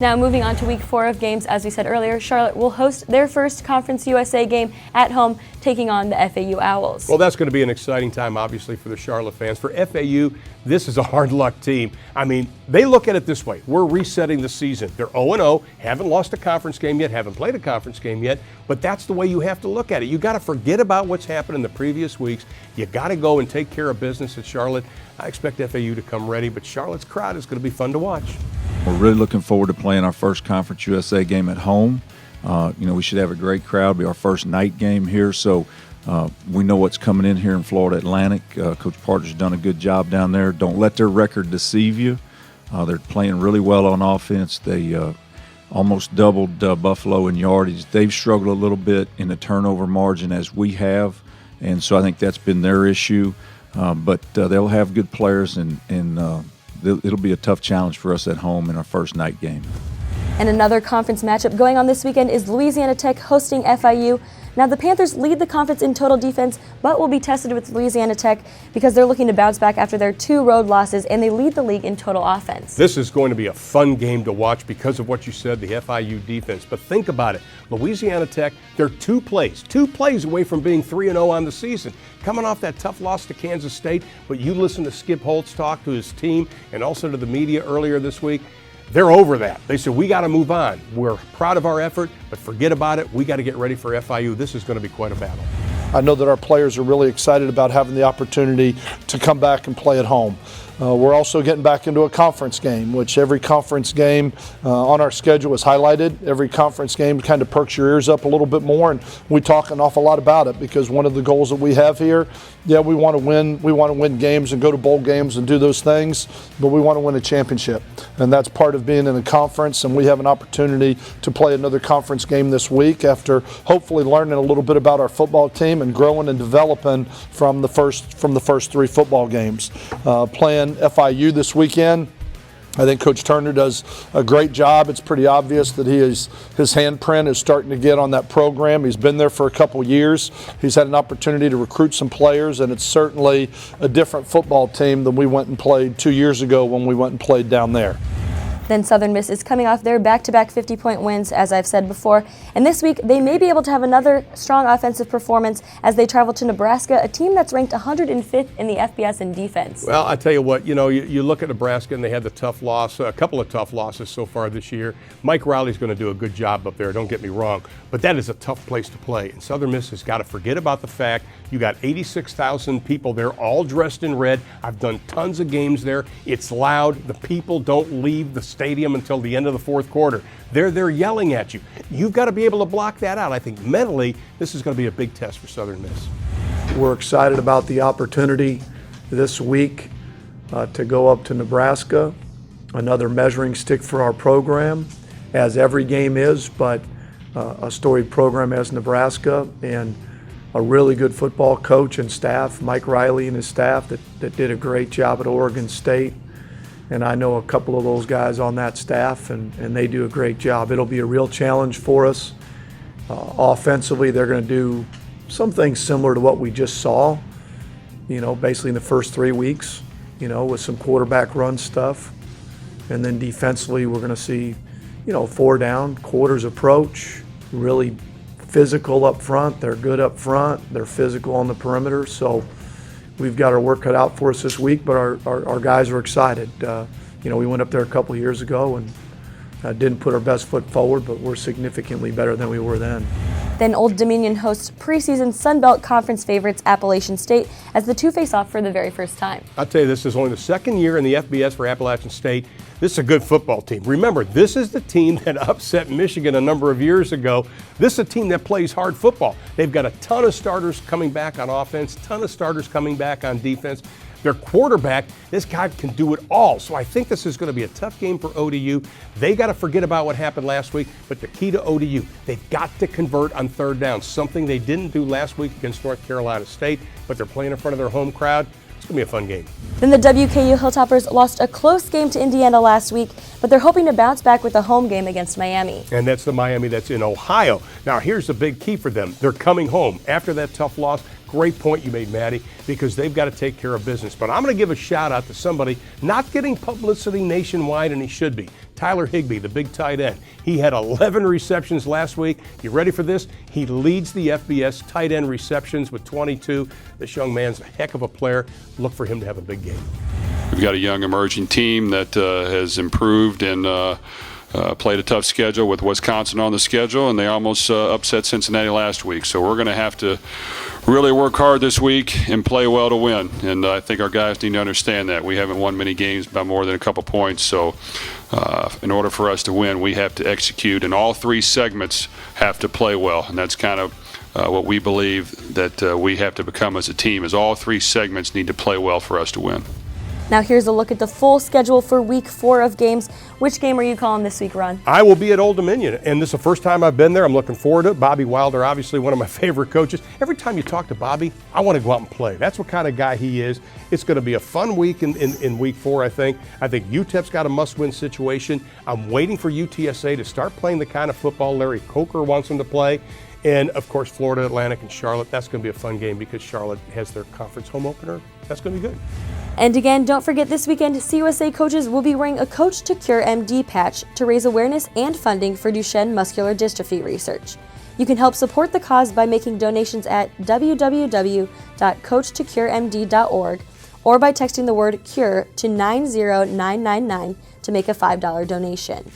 Now moving on to week 4 of games, as we said earlier, Charlotte will host their first Conference USA game at home, taking on the FAU Owls. Well, that's going to be an exciting time, obviously, for the Charlotte fans. For FAU, this is a hard luck team. I mean, they look at it this way. We're resetting the season. They're 0-0, haven't lost a conference game yet, haven't played a conference game yet, but that's the way you have to look at it. You got to forget about what's happened in the previous weeks. You got to go and take care of business at Charlotte. I expect FAU to come ready, but Charlotte's crowd is going to be fun to watch. We're really looking forward to playing our first Conference USA game at home. We should have a great crowd. It'll be our first night game here, so we know what's coming in here in Florida Atlantic. Coach Parker's done a good job down there. Don't let their record deceive you. They're playing really well on offense. They almost doubled Buffalo in yardage. They've struggled a little bit in the turnover margin as we have, and so I think that's been their issue. But they'll have good players, and it'll be a tough challenge for us at home in our first night game. And another conference matchup going on this weekend is Louisiana Tech hosting FIU. Now, the Panthers lead the conference in total defense, but will be tested with Louisiana Tech because they're looking to bounce back after their 2 road losses, and they lead the league in total offense. This is going to be a fun game to watch because of what you said, the FIU defense. But think about it. Louisiana Tech, they're 2 plays away from being 3-0 on the season. Coming off that tough loss to Kansas State, but you listen to Skip Holtz talk to his team and also to the media earlier this week. They're over that. They said, we got to move on. We're proud of our effort, but forget about it. We got to get ready for FIU. This is going to be quite a battle. I know that our players are really excited about having the opportunity to come back and play at home. We're also getting back into a conference game, which every conference game on our schedule is highlighted. Every conference game kind of perks your ears up a little bit more, and we talk an awful lot about it because one of the goals that we have here, we want to win. We want to win games and go to bowl games and do those things, but we want to win a championship, and that's part of being in a conference. And we have an opportunity to play another conference game this week after hopefully learning a little bit about our football team and growing and developing from the first 3 football games. Playing FIU this weekend, I think Coach Turner does a great job. It's pretty obvious that his handprint is starting to get on that program. He's been there for a couple years. He's had an opportunity to recruit some players, and it's certainly a different football team than we went and played 2 years ago when we went and played down there. Then Southern Miss is coming off their back-to-back 50-point wins, as I've said before. And this week, they may be able to have another strong offensive performance as they travel to Nebraska, a team that's ranked 105th in the FBS in defense. Well, I tell you what, you look at Nebraska and they had the tough loss, a couple of tough losses so far this year. Mike Riley's going to do a good job up there, don't get me wrong. But that is a tough place to play. And Southern Miss has got to forget about the fact you got 86,000 people there, all dressed in red. I've done tons of games there. It's loud. The people don't leave the stadium until the end of the 4th quarter. They're there yelling at you. You've got to be able to block that out. I think mentally, this is going to be a big test for Southern Miss. We're excited about the opportunity this week to go up to Nebraska, another measuring stick for our program, as every game is, but a storied program as Nebraska, and a really good football coach and staff, Mike Riley and his staff that did a great job at Oregon State. And I know a couple of those guys on that staff, and they do a great job. It'll be a real challenge for us. Offensively, they're going to do some things similar to what we just saw, basically in the first 3 weeks, with some quarterback run stuff. And then defensively, we're going to see, 4 down, quarters approach, really physical up front. They're good up front. They're physical on the perimeter. So we've got our work cut out for us this week, but our guys are excited. We went up there a couple years ago and didn't put our best foot forward, but we're significantly better than we were then. Then Old Dominion hosts preseason Sun Belt Conference favorites Appalachian State as the 2 face off for the very first time. I'll tell you, this is only the 2nd year in the FBS for Appalachian State. This is a good football team. Remember, this is the team that upset Michigan a number of years ago. This is a team that plays hard football. They've got a ton of starters coming back on offense, ton of starters coming back on defense. Their quarterback, this guy can do it all. So I think this is going to be a tough game for ODU. They got to forget about what happened last week, but the key to ODU, they've got to convert on 3rd down, something they didn't do last week against North Carolina State, but they're playing in front of their home crowd. It's going to be a fun game. Then the WKU Hilltoppers lost a close game to Indiana last week, but they're hoping to bounce back with a home game against Miami. And that's the Miami that's in Ohio. Now, here's the big key for them. They're coming home after that tough loss. Great point you made, Maddie, because they've got to take care of business. But I'm going to give a shout out to somebody not getting publicity nationwide, and he should be. Tyler Higbee, the big tight end. He had 11 receptions last week. You ready for this? He leads the FBS tight end receptions with 22. This young man's a heck of a player. Look for him to have a big game. We've got a young emerging team that has improved and played a tough schedule with Wisconsin on the schedule, and they almost upset Cincinnati last week. So we're going to have to really work hard this week and play well to win. And I think our guys need to understand that. We haven't won many games by more than a couple points. So in order for us to win, we have to execute, and all three segments have to play well. And that's kind of what we believe that we have to become as a team, is all three segments need to play well for us to win. Now here's a look at the full schedule for week 4 of games. Which game are you calling this week, Ron? I will be at Old Dominion, and this is the first time I've been there. I'm looking forward to it. Bobby Wilder, obviously one of my favorite coaches. Every time you talk to Bobby, I want to go out and play. That's what kind of guy he is. It's going to be a fun week in week 4, I think. I think UTEP's got a must-win situation. I'm waiting for UTSA to start playing the kind of football Larry Coker wants them to play. And, of course, Florida Atlantic and Charlotte. That's going to be a fun game because Charlotte has their conference home opener. That's going to be good. And again, don't forget this weekend, CUSA coaches will be wearing a Coach to Cure MD patch to raise awareness and funding for Duchenne muscular dystrophy research. You can help support the cause by making donations at www.coachtocuremd.org or by texting the word CURE to 90999 to make a $5 donation.